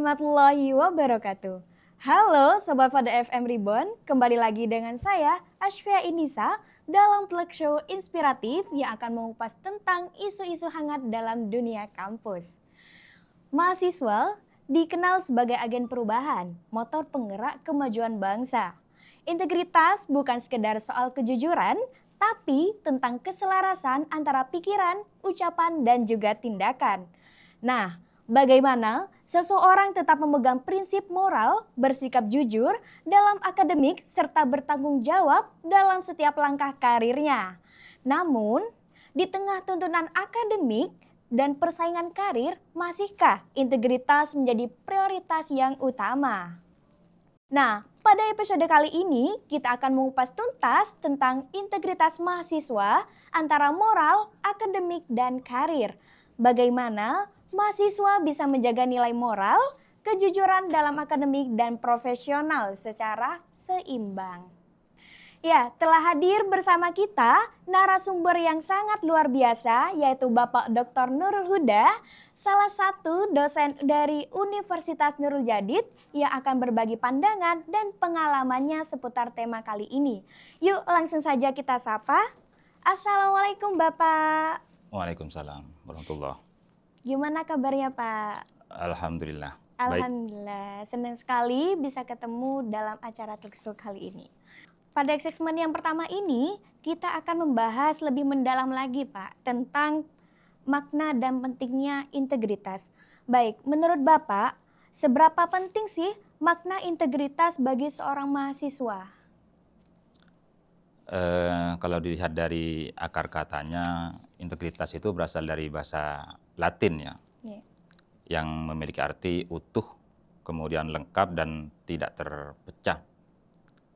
warahmatullahi wabarakatuh. Halo Sobat Pada FM Reborn, kembali lagi dengan saya Ashfia Inisa dalam talk show inspiratif yang akan mengupas tentang isu-isu hangat dalam dunia kampus. Mahasiswa dikenal sebagai agen perubahan, motor penggerak kemajuan bangsa. Integritas bukan sekedar soal kejujuran, tapi tentang keselarasan antara pikiran, ucapan, dan juga tindakan. Nah, bagaimana seseorang tetap memegang prinsip moral, bersikap jujur dalam akademik, serta bertanggung jawab dalam setiap langkah karirnya. Namun, di tengah tuntunan akademik dan persaingan karir, masihkah integritas menjadi prioritas yang utama? Nah, pada episode kali ini kita akan mengupas tuntas tentang integritas mahasiswa antara moral, akademik, dan karir. Bagaimana mahasiswa bisa menjaga nilai moral, kejujuran dalam akademik, dan profesional secara seimbang. Ya, telah hadir bersama kita narasumber yang sangat luar biasa, yaitu Bapak Dr. Nurul Huda, salah satu dosen dari Universitas Nurul Jadid yang akan berbagi pandangan dan pengalamannya seputar tema kali ini. Yuk langsung saja kita sapa. Assalamualaikum Bapak. Waalaikumsalam warahmatullahi. Gimana kabarnya Pak? Alhamdulillah. Alhamdulillah, senang sekali bisa ketemu dalam acara talk show kali ini. Pada segmen yang pertama ini, kita akan membahas lebih mendalam lagi Pak, tentang makna dan pentingnya integritas. Baik, menurut Bapak, seberapa penting sih makna integritas bagi seorang mahasiswa? Kalau dilihat dari akar katanya, integritas itu berasal dari bahasa Latin ya, yang memiliki arti utuh, kemudian lengkap dan tidak terpecah.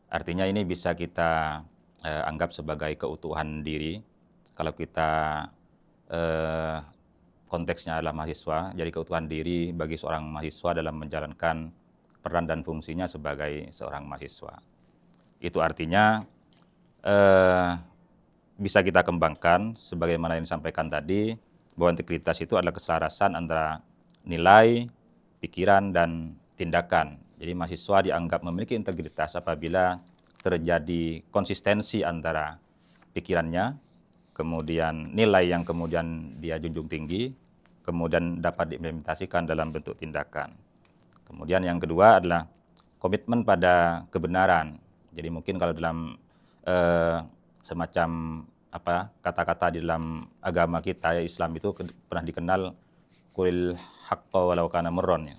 Artinya ini bisa kita anggap sebagai keutuhan diri. Kalau kita konteksnya adalah mahasiswa, jadi keutuhan diri bagi seorang mahasiswa dalam menjalankan peran dan fungsinya sebagai seorang mahasiswa. Itu artinya bisa kita kembangkan sebagaimana yang disampaikan tadi, bahwa integritas itu adalah keselarasan antara nilai, pikiran, dan tindakan. Jadi mahasiswa dianggap memiliki integritas apabila terjadi konsistensi antara pikirannya, kemudian nilai yang kemudian dia junjung tinggi, kemudian dapat diimplementasikan dalam bentuk tindakan. Kemudian yang kedua adalah komitmen pada kebenaran. Jadi mungkin kalau dalam semacam kata-kata di dalam agama kita ya, Islam itu pernah dikenal qulil haqqa walau kana murran ya.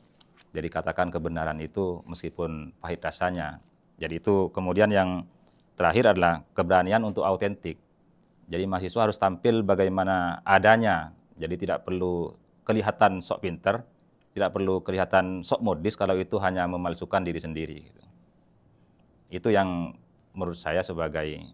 Jadi katakan kebenaran itu meskipun pahit rasanya. Jadi itu kemudian yang terakhir adalah keberanian untuk autentik. Jadi mahasiswa harus tampil bagaimana adanya. Jadi tidak perlu kelihatan sok pinter, tidak perlu kelihatan sok modis kalau itu hanya memalsukan diri sendiri. Itu yang menurut saya sebagai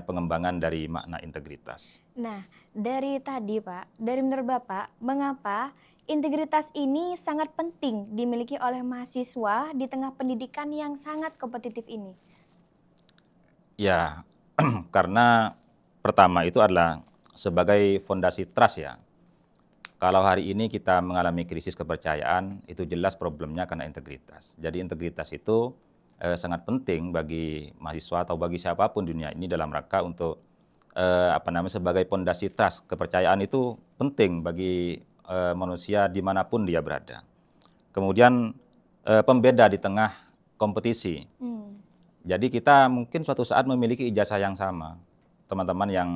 pengembangan dari makna integritas. Nah, dari tadi Pak, dari menurut Bapak, mengapa integritas ini sangat penting dimiliki oleh mahasiswa di tengah pendidikan yang sangat kompetitif ini? Ya, karena pertama itu adalah sebagai fondasi trust ya. Kalau hari ini kita mengalami krisis kepercayaan, itu jelas problemnya karena integritas. Jadi integritas itu sangat penting bagi mahasiswa atau bagi siapapun dunia ini dalam rangka untuk sebagai fondasi trust. Kepercayaan itu penting bagi manusia dimanapun dia berada. Kemudian pembeda di tengah kompetisi. Jadi kita mungkin suatu saat memiliki ijazah yang sama. Teman-teman yang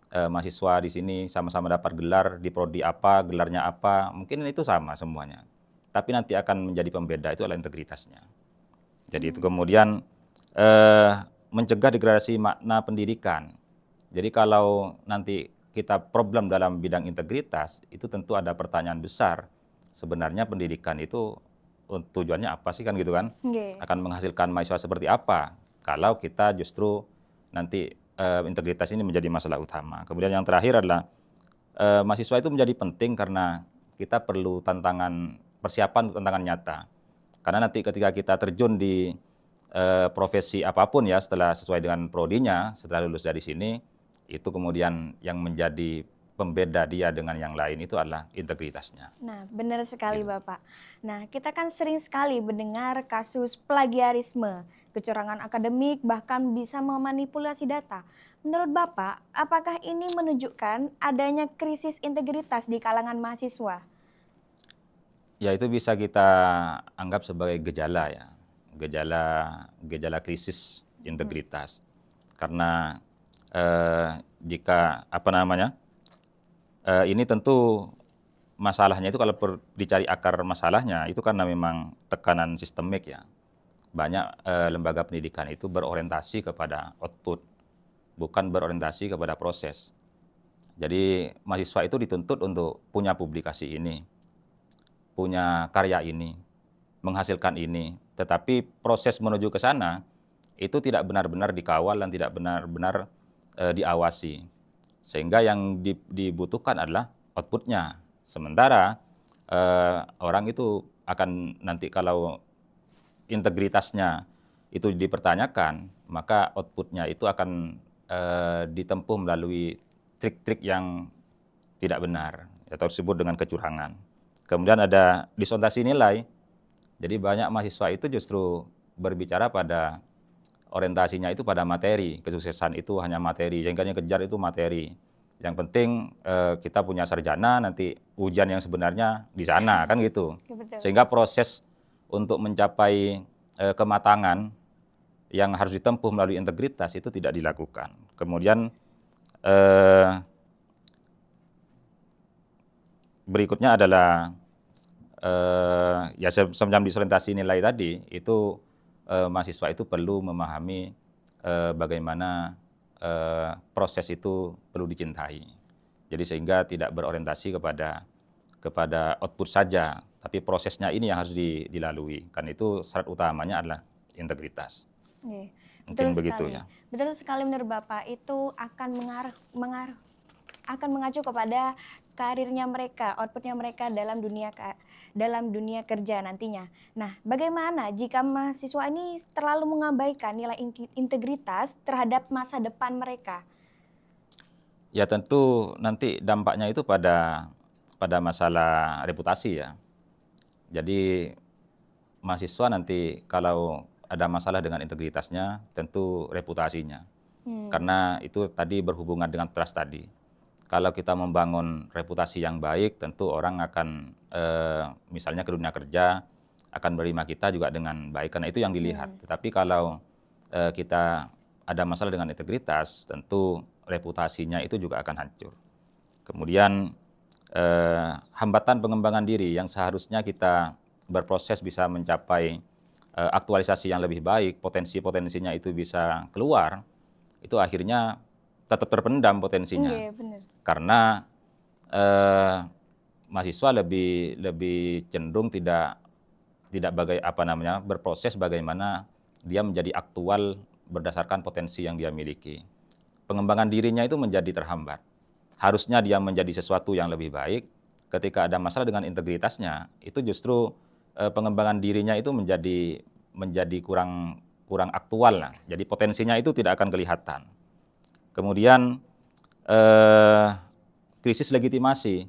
mahasiswa di sini sama-sama dapat gelar di prodi apa, gelarnya apa, mungkin itu sama semuanya. Tapi nanti akan menjadi pembeda itu adalah integritasnya. Jadi itu kemudian mencegah degradasi makna pendidikan. Jadi kalau nanti kita problem dalam bidang integritas, itu tentu ada pertanyaan besar. Sebenarnya pendidikan itu tujuannya apa sih kan gitu kan? Akan menghasilkan mahasiswa seperti apa? Kalau kita justru nanti integritas ini menjadi masalah utama. Kemudian yang terakhir adalah mahasiswa itu menjadi penting karena kita perlu persiapan untuk tantangan nyata. Karena nanti ketika kita terjun di profesi apapun ya setelah sesuai dengan prodinya, setelah lulus dari sini, itu kemudian yang menjadi pembeda dia dengan yang lain itu adalah integritasnya. Nah, benar sekali Gitu. Bapak. Nah, kita kan sering sekali mendengar kasus plagiarisme, kecurangan akademik, bahkan bisa memanipulasi data. Menurut Bapak, apakah ini menunjukkan adanya krisis integritas di kalangan mahasiswa? Ya itu bisa kita anggap sebagai gejala ya, gejala krisis integritas. Karena jika ini tentu masalahnya itu kalau dicari akar masalahnya itu karena memang tekanan sistemik ya. Banyak lembaga pendidikan itu berorientasi kepada output, bukan berorientasi kepada proses. Jadi mahasiswa itu dituntut untuk punya publikasi ini, punya karya ini, menghasilkan ini. Tetapi proses menuju ke sana itu tidak benar-benar dikawal dan tidak benar-benar diawasi. Sehingga yang dibutuhkan adalah outputnya. Sementara orang itu akan nanti kalau integritasnya itu dipertanyakan, maka outputnya itu akan ditempuh melalui trik-trik yang tidak benar atau disebut dengan kecurangan. Kemudian ada disorientasi nilai. Jadi banyak mahasiswa itu justru berbicara pada orientasinya itu pada materi, kesuksesan itu hanya materi, yang kalian kejar itu materi. Yang penting kita punya sarjana, nanti ujian yang sebenarnya di sana, kan gitu. Betul. Sehingga proses untuk mencapai kematangan yang harus ditempuh melalui integritas itu tidak dilakukan. Kemudian berikutnya adalah ya semacam disorientasi nilai tadi, itu mahasiswa itu perlu memahami bagaimana proses itu perlu dicintai. Jadi sehingga tidak berorientasi kepada output saja, tapi prosesnya ini yang harus dilalui. Kan itu syarat utamanya adalah integritas. Oke, Mungkin betul begitu sekali. ya. Betul sekali menurut Bapak, itu akan akan mengacu kepada karirnya mereka, outputnya mereka dalam dunia kerja nantinya. Nah, bagaimana jika mahasiswa ini terlalu mengabaikan nilai integritas terhadap masa depan mereka? Ya tentu nanti dampaknya itu pada masalah reputasi ya. Jadi mahasiswa nanti kalau ada masalah dengan integritasnya, tentu reputasinya. Karena itu tadi berhubungan dengan trust tadi. Kalau kita membangun reputasi yang baik, tentu orang akan misalnya ke dunia kerja akan menerima kita juga dengan baik. Karena itu yang dilihat. Tetapi kalau kita ada masalah dengan integritas, tentu reputasinya itu juga akan hancur. Kemudian hambatan pengembangan diri yang seharusnya kita berproses bisa mencapai aktualisasi yang lebih baik, potensi-potensinya itu bisa keluar, itu akhirnya tetap terpendam potensinya. Iya, benar. Karena mahasiswa lebih cenderung tidak berproses bagaimana dia menjadi aktual berdasarkan potensi yang dia miliki. Pengembangan dirinya itu menjadi terhambat. Harusnya dia menjadi sesuatu yang lebih baik. Ketika ada masalah dengan integritasnya, itu justru pengembangan dirinya itu menjadi kurang aktual lah. Jadi potensinya itu tidak akan kelihatan. Kemudian krisis legitimasi.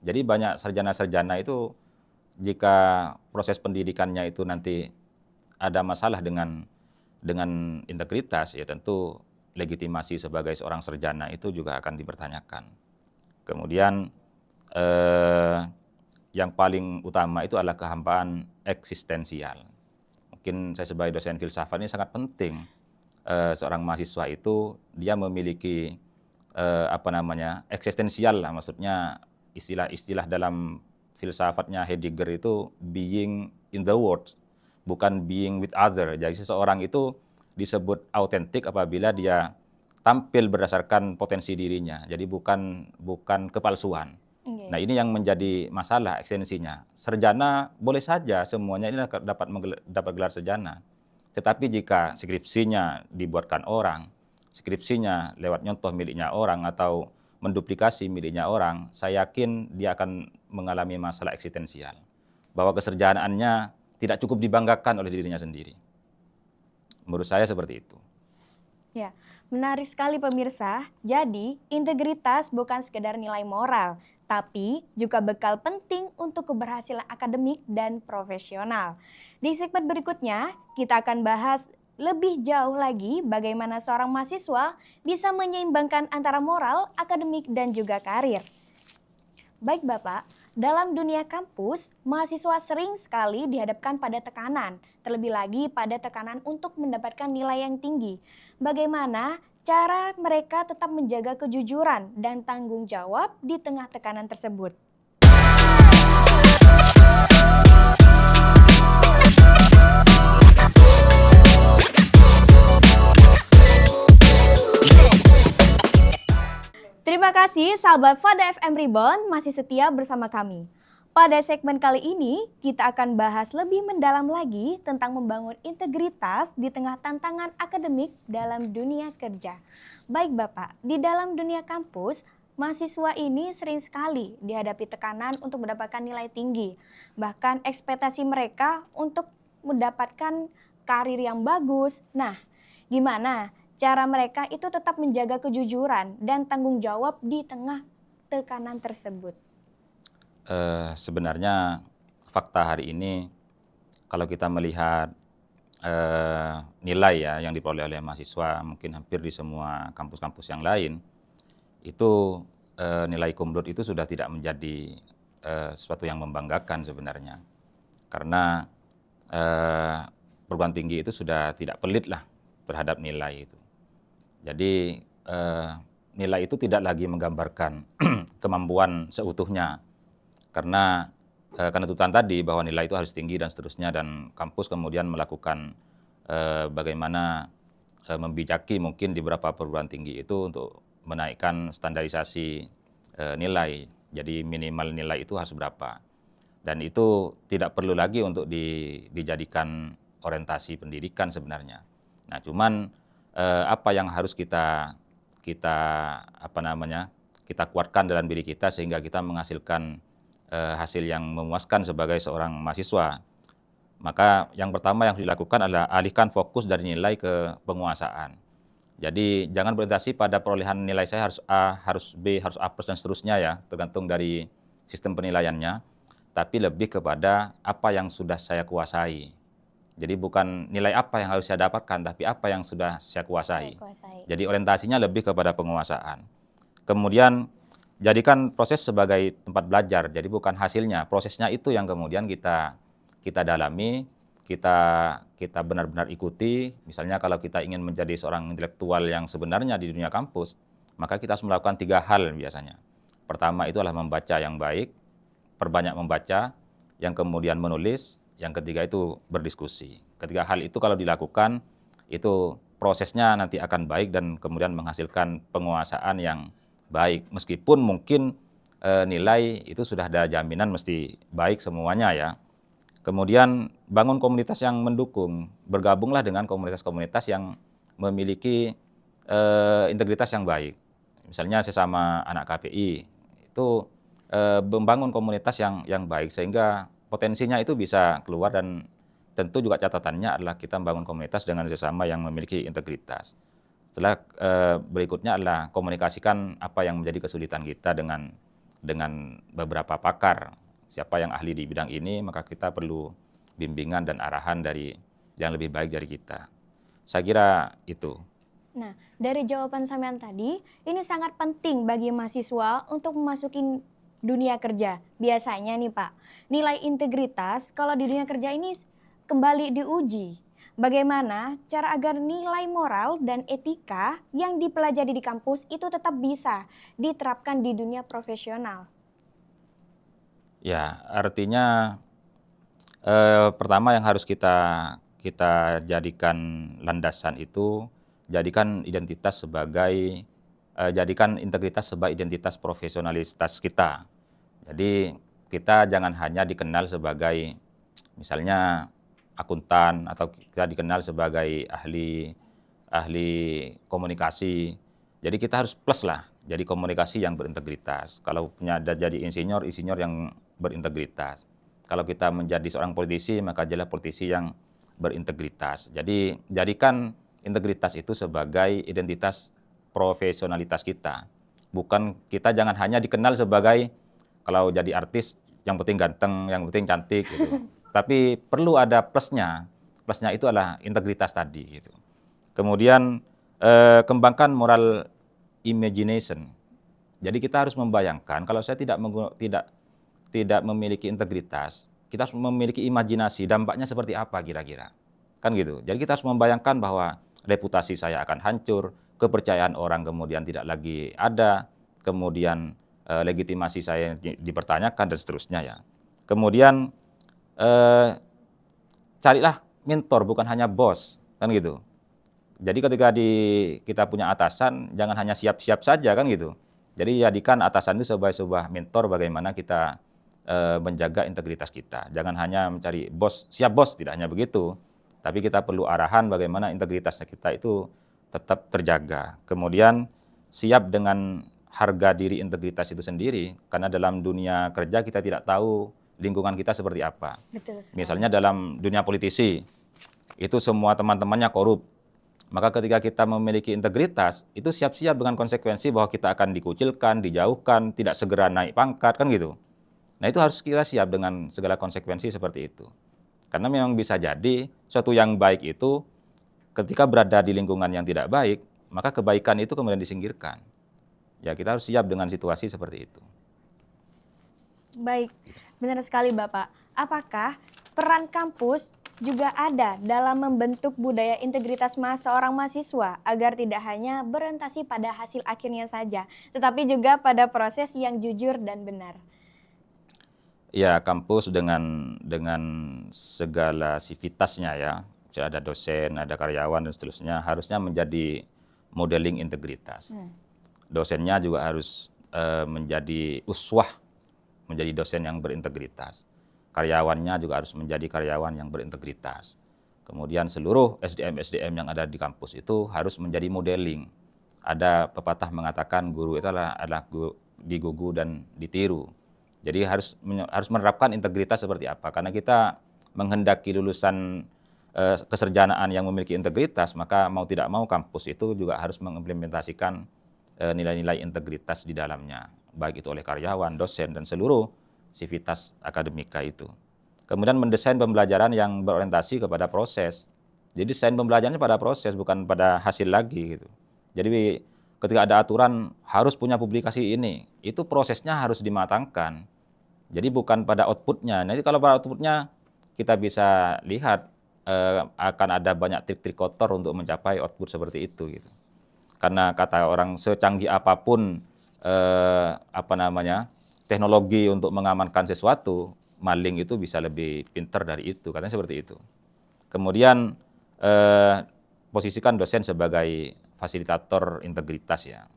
Jadi banyak sarjana-sarjana itu jika proses pendidikannya itu nanti ada masalah dengan integritas, ya tentu legitimasi sebagai seorang sarjana itu juga akan dipertanyakan. Kemudian yang paling utama itu adalah kehampaan eksistensial. Mungkin saya sebagai dosen filsafat ini sangat penting seorang mahasiswa itu dia memiliki eksistensial lah, maksudnya istilah dalam filsafatnya Heidegger itu being in the world, bukan being with other. Jadi seseorang itu disebut autentik apabila dia tampil berdasarkan potensi dirinya. Jadi bukan kepalsuan. Okay. Nah, ini yang menjadi masalah ekstensinya. Sarjana boleh saja semuanya ini dapat gelar sarjana. Tetapi jika skripsinya dibuatkan orang, skripsinya lewat nyontoh miliknya orang atau menduplikasi miliknya orang, saya yakin dia akan mengalami masalah eksistensial. Bahwa kesarjanaannya tidak cukup dibanggakan oleh dirinya sendiri. Menurut saya seperti itu. Ya, Menarik sekali pemirsa. Jadi, integritas bukan sekedar nilai moral, tapi juga bekal penting untuk keberhasilan akademik dan profesional. Di segmen berikutnya, kita akan bahas lebih jauh lagi bagaimana seorang mahasiswa bisa menyeimbangkan antara moral, akademik, dan juga karir. Baik Bapak, dalam dunia kampus, mahasiswa sering sekali dihadapkan pada tekanan, terlebih lagi pada tekanan untuk mendapatkan nilai yang tinggi. Bagaimana cara mereka tetap menjaga kejujuran dan tanggung jawab di tengah tekanan tersebut? Terima kasih sahabat Fada FM Reborn masih setia bersama kami. Pada segmen kali ini, kita akan bahas lebih mendalam lagi tentang membangun integritas di tengah tantangan akademik dalam dunia kerja. Baik Bapak, di dalam dunia kampus, mahasiswa ini sering sekali dihadapi tekanan untuk mendapatkan nilai tinggi. Bahkan ekspektasi mereka untuk mendapatkan karir yang bagus. Nah, gimana cara mereka itu tetap menjaga kejujuran dan tanggung jawab di tengah tekanan tersebut? Sebenarnya fakta hari ini kalau kita melihat nilai ya yang diperoleh oleh mahasiswa mungkin hampir di semua kampus-kampus yang lain itu nilai kumlot itu sudah tidak menjadi sesuatu yang membanggakan sebenarnya karena perguruan tinggi itu sudah tidak pelit lah terhadap nilai itu. Jadi nilai itu tidak lagi menggambarkan kemampuan seutuhnya. Karena tuntutan tadi bahwa nilai itu harus tinggi dan seterusnya dan kampus kemudian melakukan bagaimana membijaki mungkin di beberapa perguruan tinggi itu untuk menaikkan standarisasi nilai. Jadi minimal nilai itu harus berapa. Dan itu tidak perlu lagi untuk dijadikan orientasi pendidikan sebenarnya. Nah, cuman apa yang harus kita kuatkan dalam diri kita sehingga kita menghasilkan hasil yang memuaskan sebagai seorang mahasiswa. Maka yang pertama yang harus dilakukan adalah alihkan fokus dari nilai ke penguasaan. Jadi jangan berorientasi pada perolehan nilai saya harus A, harus B, harus A plus dan seterusnya ya, tergantung dari sistem penilaiannya. Tapi lebih kepada apa yang sudah saya kuasai. Jadi bukan nilai apa yang harus saya dapatkan, tapi apa yang sudah saya kuasai. Jadi orientasinya lebih kepada penguasaan. Kemudian jadikan proses sebagai tempat belajar, jadi bukan hasilnya, prosesnya itu yang kemudian kita dalami, kita benar-benar ikuti. Misalnya kalau kita ingin menjadi seorang intelektual yang sebenarnya di dunia kampus, maka kita harus melakukan 3 hal biasanya. Pertama itu adalah membaca yang baik, perbanyak membaca, yang kemudian menulis, yang ketiga itu berdiskusi. Ketiga hal itu kalau dilakukan, itu prosesnya nanti akan baik dan kemudian menghasilkan penguasaan yang baik, meskipun mungkin nilai itu sudah ada jaminan mesti baik semuanya ya. Kemudian bangun komunitas yang mendukung, bergabunglah dengan komunitas-komunitas yang memiliki integritas yang baik. Misalnya sesama anak KPI itu membangun komunitas yang baik sehingga potensinya itu bisa keluar dan tentu juga catatannya adalah kita membangun komunitas dengan sesama yang memiliki integritas. Setelah berikutnya adalah komunikasikan apa yang menjadi kesulitan kita dengan beberapa pakar. Siapa yang ahli di bidang ini, maka kita perlu bimbingan dan arahan dari yang lebih baik dari kita. Saya kira itu. Nah, dari jawaban sampean tadi, ini sangat penting bagi mahasiswa untuk memasuki dunia kerja. Biasanya nih Pak, nilai integritas kalau di dunia kerja ini kembali diuji. Bagaimana cara agar nilai moral dan etika yang dipelajari di kampus itu tetap bisa diterapkan di dunia profesional? Ya, artinya pertama yang harus kita jadikan landasan itu, jadikan integritas sebagai identitas profesionalitas kita. Jadi kita jangan hanya dikenal sebagai misalnya akuntan atau kita dikenal sebagai ahli komunikasi. Jadi kita harus plus lah, jadi komunikasi yang berintegritas. Kalau punya jadi insinyur yang berintegritas. Kalau kita menjadi seorang politisi, maka jadilah politisi yang berintegritas. Jadi jadikan integritas itu sebagai identitas profesionalitas kita. Bukan kita jangan hanya dikenal sebagai kalau jadi artis yang penting ganteng, yang penting cantik gitu. Tapi perlu ada plusnya. Plusnya itu adalah integritas tadi gitu. Kemudian kembangkan moral imagination. Jadi kita harus membayangkan kalau saya tidak memiliki integritas, kita harus memiliki imajinasi dampaknya seperti apa kira-kira. Kan gitu. Jadi kita harus membayangkan bahwa reputasi saya akan hancur, kepercayaan orang kemudian tidak lagi ada, kemudian legitimasi saya dipertanyakan dan seterusnya ya. Kemudian carilah mentor bukan hanya bos, kan gitu. Jadi ketika kita punya atasan jangan hanya siap-siap saja kan gitu. Jadi jadikan atasan itu sebagai sebuah mentor bagaimana kita menjaga integritas kita. Jangan hanya mencari bos, siap bos, tidak hanya begitu. Tapi kita perlu arahan bagaimana integritas kita itu tetap terjaga. Kemudian siap dengan harga diri integritas itu sendiri, karena dalam dunia kerja kita tidak tahu lingkungan kita seperti apa. Betul sekali. Misalnya dalam dunia politisi, itu semua teman-temannya korup. Maka ketika kita memiliki integritas, itu siap-siap dengan konsekuensi bahwa kita akan dikucilkan, dijauhkan, tidak segera naik pangkat, kan gitu. Nah itu harus kita siap dengan segala konsekuensi seperti itu. Karena memang bisa jadi suatu yang baik itu ketika berada di lingkungan yang tidak baik, maka kebaikan itu kemudian disingkirkan. Ya kita harus siap dengan situasi seperti itu. Baik, benar sekali Bapak. Apakah peran kampus juga ada dalam membentuk budaya integritas seorang mahasiswa agar tidak hanya berorientasi pada hasil akhirnya saja, tetapi juga pada proses yang jujur dan benar? Ya, kampus dengan segala sivitasnya ya, ada dosen, ada karyawan dan seterusnya, harusnya menjadi modeling integritas. Dosennya juga harus menjadi uswah, menjadi dosen yang berintegritas. Karyawannya juga harus menjadi karyawan yang berintegritas. Kemudian seluruh SDM-SDM yang ada di kampus itu harus menjadi modeling. Ada pepatah mengatakan guru itu adalah digugu dan ditiru. Jadi harus menerapkan integritas seperti apa. Karena kita menghendaki lulusan keserjanaan yang memiliki integritas, maka mau tidak mau kampus itu juga harus mengimplementasikan nilai-nilai integritas di dalamnya. Baik itu oleh karyawan, dosen, dan seluruh sivitas akademika itu. Kemudian mendesain pembelajaran yang berorientasi kepada proses. Jadi desain pembelajarannya pada proses, bukan pada hasil lagi gitu. Jadi ketika ada aturan harus punya publikasi ini, itu prosesnya harus dimatangkan. Jadi bukan pada outputnya. Nanti kalau pada outputnya kita bisa lihat akan ada banyak trik-trik kotor untuk mencapai output seperti itu gitu. Karena kata orang secanggih apapun teknologi untuk mengamankan sesuatu, maling itu bisa lebih pintar dari itu, katanya seperti itu. Kemudian posisikan dosen sebagai fasilitator integritas ya.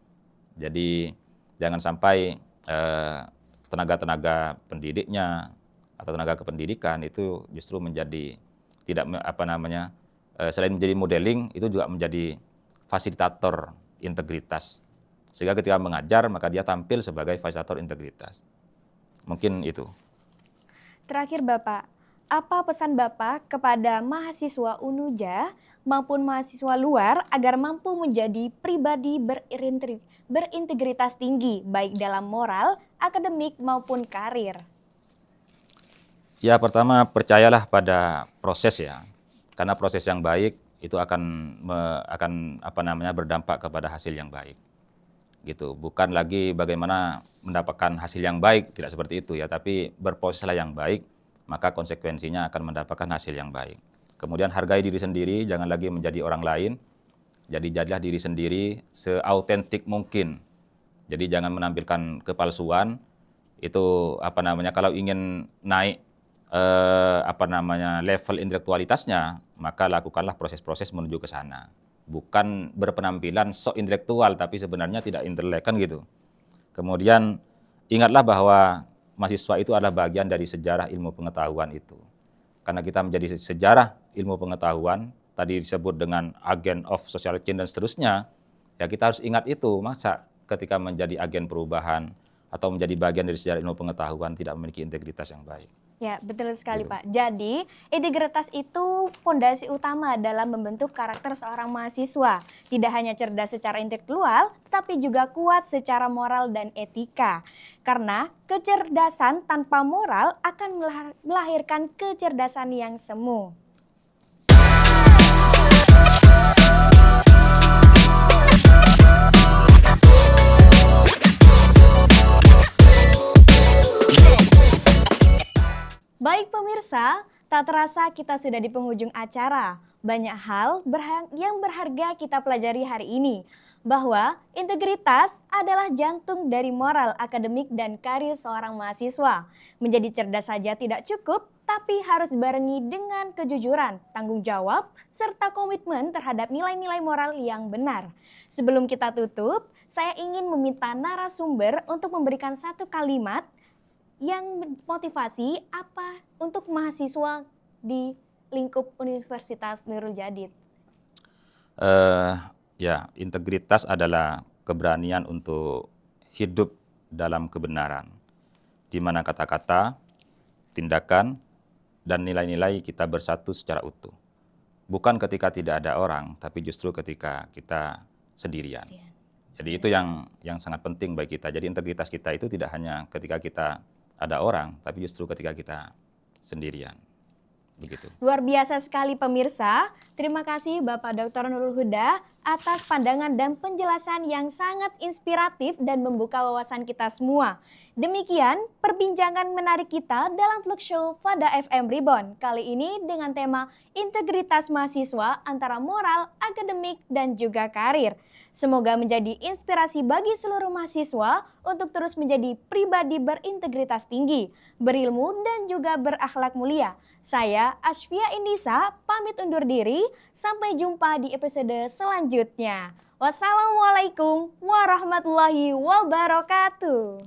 Jadi jangan sampai tenaga-tenaga pendidiknya atau tenaga kependidikan itu justru menjadi selain menjadi modeling itu juga menjadi fasilitator integritas. Sehingga ketika mengajar maka dia tampil sebagai fasilitator integritas. Mungkin itu. Terakhir Bapak, apa pesan Bapak kepada mahasiswa UNUJA maupun mahasiswa luar agar mampu menjadi pribadi berintegritas tinggi baik dalam moral, akademik maupun karir? Ya pertama percayalah pada proses ya. Karena proses yang baik itu akan berdampak kepada hasil yang baik. Gitu. Bukan lagi bagaimana mendapatkan hasil yang baik, tidak seperti itu ya, tapi berproseslah yang baik, maka konsekuensinya akan mendapatkan hasil yang baik. Kemudian hargai diri sendiri, jangan lagi menjadi orang lain. Jadi jadilah diri sendiri seautentik mungkin. Jadi jangan menampilkan kepalsuan. Itu kalau ingin naik level intelektualitasnya, maka lakukanlah proses-proses menuju ke sana. Bukan berpenampilan sok intelektual tapi sebenarnya tidak intelek kan gitu. Kemudian ingatlah bahwa mahasiswa itu adalah bagian dari sejarah ilmu pengetahuan itu. Karena kita menjadi sejarah ilmu pengetahuan, tadi disebut dengan agent of social change dan seterusnya, ya kita harus ingat itu. Masa ketika menjadi agen perubahan, atau menjadi bagian dari sejarah ilmu pengetahuan tidak memiliki integritas yang baik. Ya, betul sekali Gitu. Pak. Jadi, integritas itu fondasi utama dalam membentuk karakter seorang mahasiswa. Tidak hanya cerdas secara intelektual, tapi juga kuat secara moral dan etika. Karena kecerdasan tanpa moral akan melahirkan kecerdasan yang semu. Baik pemirsa, tak terasa kita sudah di penghujung acara. Banyak hal yang berharga kita pelajari hari ini. Bahwa integritas adalah jantung dari moral, akademik, dan karir seorang mahasiswa. Menjadi cerdas saja tidak cukup, tapi harus dibarengi dengan kejujuran, tanggung jawab, serta komitmen terhadap nilai-nilai moral yang benar. Sebelum kita tutup, saya ingin meminta narasumber untuk memberikan satu kalimat yang motivasi apa untuk mahasiswa di lingkup Universitas Nurul Jadid. Ya, integritas adalah keberanian untuk hidup dalam kebenaran, di mana kata-kata, tindakan, dan nilai-nilai kita bersatu secara utuh. Bukan ketika tidak ada orang, tapi justru ketika kita sendirian. Jadi itu yang sangat penting bagi kita. Jadi integritas kita itu tidak hanya ketika kita ada orang, tapi justru ketika kita sendirian. Begitu. Luar biasa sekali pemirsa. Terima kasih Bapak Dr. Nurul Huda atas pandangan dan penjelasan yang sangat inspiratif dan membuka wawasan kita semua. Demikian perbincangan menarik kita dalam talk show Fada FM Reborn. Kali ini dengan tema integritas mahasiswa antara moral, akademik, dan juga karir. Semoga menjadi inspirasi bagi seluruh mahasiswa untuk terus menjadi pribadi berintegritas tinggi, berilmu, dan juga berakhlak mulia. Saya, Ashvia Indisa, pamit undur diri. Sampai jumpa di episode selanjutnya. Wassalamualaikum warahmatullahi wabarakatuh.